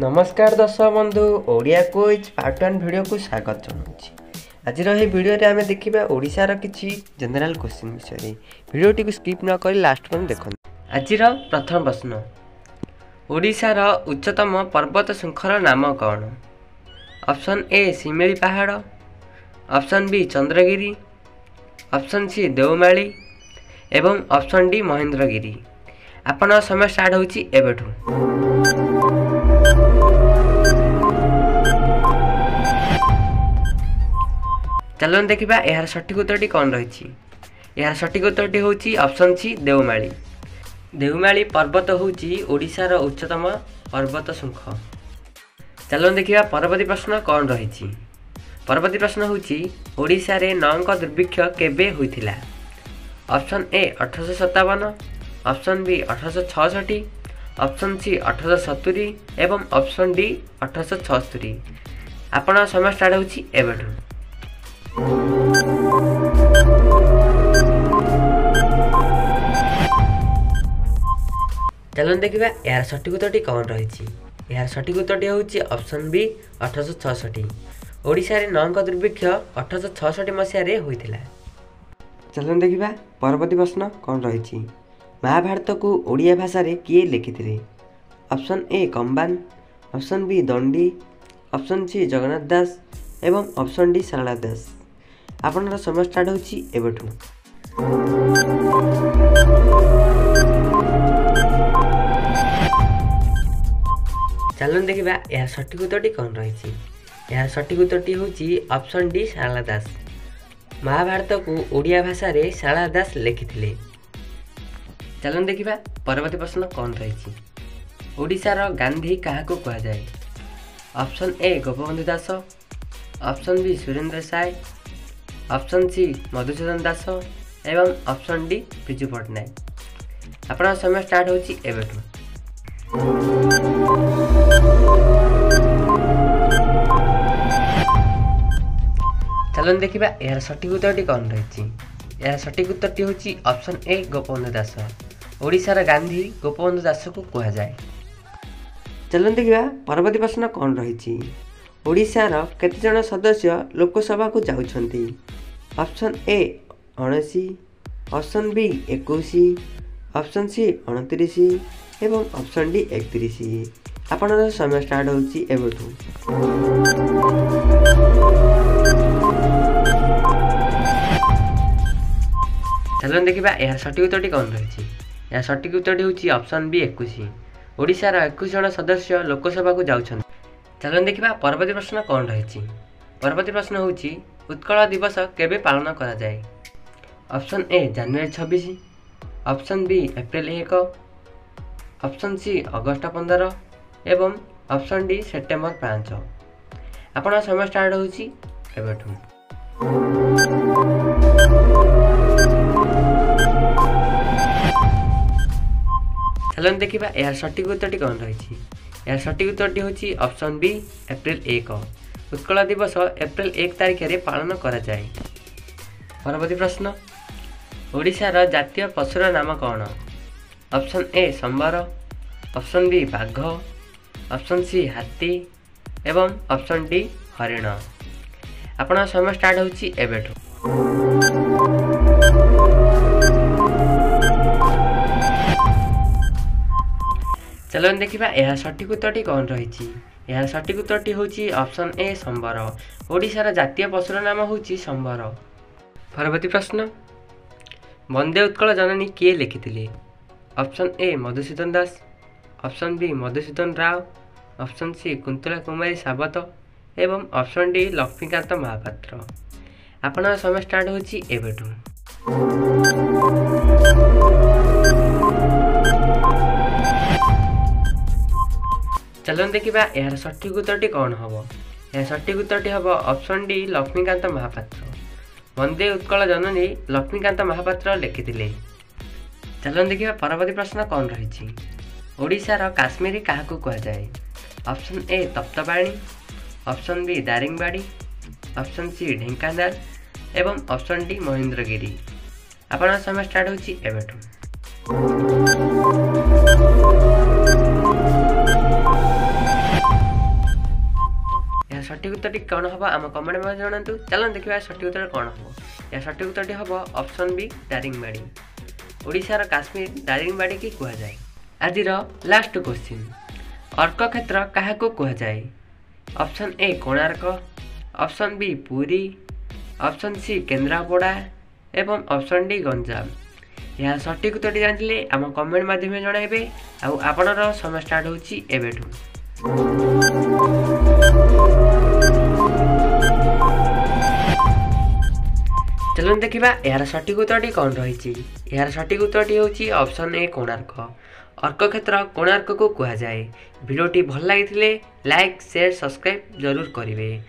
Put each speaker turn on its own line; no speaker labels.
नमस्कार दर्शक बंधु ओडिया क्विज पार्ट 1 वीडियो को स्वागत जनाऊँगी। आज वीडियो रे आमे देखिबा ओडिशार किछि जनरल क्वेश्चन विषय। वीडियो टी स्किप न करी लास्ट पर देखन। आज प्रथम प्रश्न, ओडिशार उच्चतम पर्वत शृंखर नाम कौन? ऑप्शन ए सिमिली पहाड़, option B Chandragiri, option C Deomali एवं ऑप्शन डी महेंद्रगिरी। आपण समय स्टार्ट होची एबेठू। चलन देखिबा यार सठिक उत्तरटी कौन रही। यार सठिक उत्तरटी होची ऑप्शन सी देवमाली। देवमाली पर्वत होची ओडिशार उच्चतम पर्वत शृंख। चलन देखिबा परवर्ती प्रश्न कौन रही। परवर्ती प्रश्न होची ओडिशा रे नौका दुर्भिक्ष केबे होइथिला? Option A 1857, option B 1866, option C 1870 एवं ऑप्शन डी 1876। आपण समय स्टार्ट होची एबेठू। चलन देखिबा यार सठिक उत्तरटी कौन रही। यार सठिक उत्तरटी होची ऑप्शन बी 1866। ओडिशा रे नौका दुर्भिक्ष 1866 मसीहा रे होइथिला। चलन देखिबा परवर्ती प्रश्न कौन रही। महाभारत को ओडिया भाषा रे किए लिखिथिले? Option A Kamban, option B Dandi, option C Jagannath Das एवं ऑप्शन डी सारला दास। आपनर समय स्टार्ट होची एबेठू। चलन देखिबा यार सठिक उत्तरटी कौन रही। यार सठिक उत्तरटी होची ऑप्शन डी सारला दास। महाभारत को ओडिया भाषा रे सारला दास लिखिथिले। चलन देखिबा परवर्ती प्रश्न कौन रही। ओडिशार गांधी काहाको कहा जाए? Option A Gopabandhu Das, option B Surendra Sai, option C Madhusudan Das एवं ऑप्शन डी बिजू पट्टनायक। आपन समय स्टार्ट होची एबेठू। चलन देखिबा यार सठिक उत्तरटी कौन रही। यार सठिक उत्तरटी होची ऑप्शन ए गोपबंधु दास। ओडिशार गांधी गोपबंधु दास को कहा जाए। चलन देखिबा परवर्ती प्रश्न कौन रही। ओडिशार केते जन सदस्य लोकसभा को जाउछंती? Option A 79, option B 21, option C 29 एवं ऑप्शन डी 31। आपन समय स्टार्ट होची एबेठू। चलन देखिबा यार सठिक उत्तरटी कौन रही। यार सठिक उत्तरटी होची ऑप्शन बी 21। ओडिशार 21 जन सदस्य लोकसभा को जाउछंती। चलन देखिबा परवर्ती प्रश्न कौन रही। परवर्ती प्रश्न होची उत्कल दिवस केबे पालन करा जाए? ऑप्शन ए जनवरी 26, ऑप्शन बी अप्रैल 1, ऑप्शन सी अगस्त 15 एवं ऑप्शन डी सेप्टेम्बर 5। आपण समय स्टार्ट होची एबेठू। चलन देखिबा यार सठिक उत्तरटी कौन रही। यार सठिक उत्तरटी होची ऑप्शन बी अप्रैल 1। उत्कल दिवस अप्रैल 1 तारिख रे पालन करा जाए। परवर्ती प्रश्न, ओडिशार जातीय पशुर नाम कौन? ऑप्शन ए संबर, ऑप्शन बी बाघ, ऑप्शन सी हाथी एवं ऑप्शन डी हरिण। आपण समय स्टार्ट होची एबेठू। चलन देखिबा यह सठिक उत्तरटी कौन रही। यह सठिक उत्तरटी होची ऑप्शन ए संबर। ओडिशार जातीय पशुर नाम होची संबर। परवर्ती प्रश्न, वंदे उत्कल जननी किए लिखिथिले? Option A Madhusudan Das, option B Madhusudan Rao, option C Kuntala Kumari Sabat एवं ऑप्शन डी लक्ष्मीकांत महापात्र। आपण समय स्टार्ट होची एबेठू। चलन देखिबा यार सठिक उत्तरटी कौन हबो। यार सठिक उत्तरटी हबो ऑप्शन डी लक्ष्मीकांत महापात्र। वंदे उत्कल जननी लक्ष्मीकांत महापात्र लिखिथिले। चलन देखिबा परवर्ती प्रश्न कौन रही। ओडिशार काश्मीरी काहाको कहा जाए? Option A Taptapani, option B Daringbadi, option C Dhenkanal एवं ऑप्शन डी महेंद्रगिरी। आपण समय स्टार्ट होची एबेठू। सठिक उत्तर कौन हम आम कमेंट में जनातु। चलो देखा सठिक उत्तर कौन हम। या सठिक उत्तर हम ऑप्शन बी दारिंगबाड़ी। ओडिशार काश्मीर दारिंगबाड़ी की कह जाए। आज लास्ट क्वेश्चन अर्क क्षेत्र क्या कह जाए। Option A Konark, option B Puri, option C Kendrapara एवं ऑप्शन डी गंजाम। यह सठिक उत्तर जानते आम कमेंट माध्यम जनइबे। आपणर समय स्टार्ट होची एबेठू। चलो देखा यार सठिक उत्तर कौन रही। यार सठिक उत्तर हूँ ऑप्शन ए कोणार्क। अर्क क्षेत्र कोणार्क को कह जाए। वीडियोटी भल लगी लाइक शेयर सब्सक्राइब जरूर करेंगे।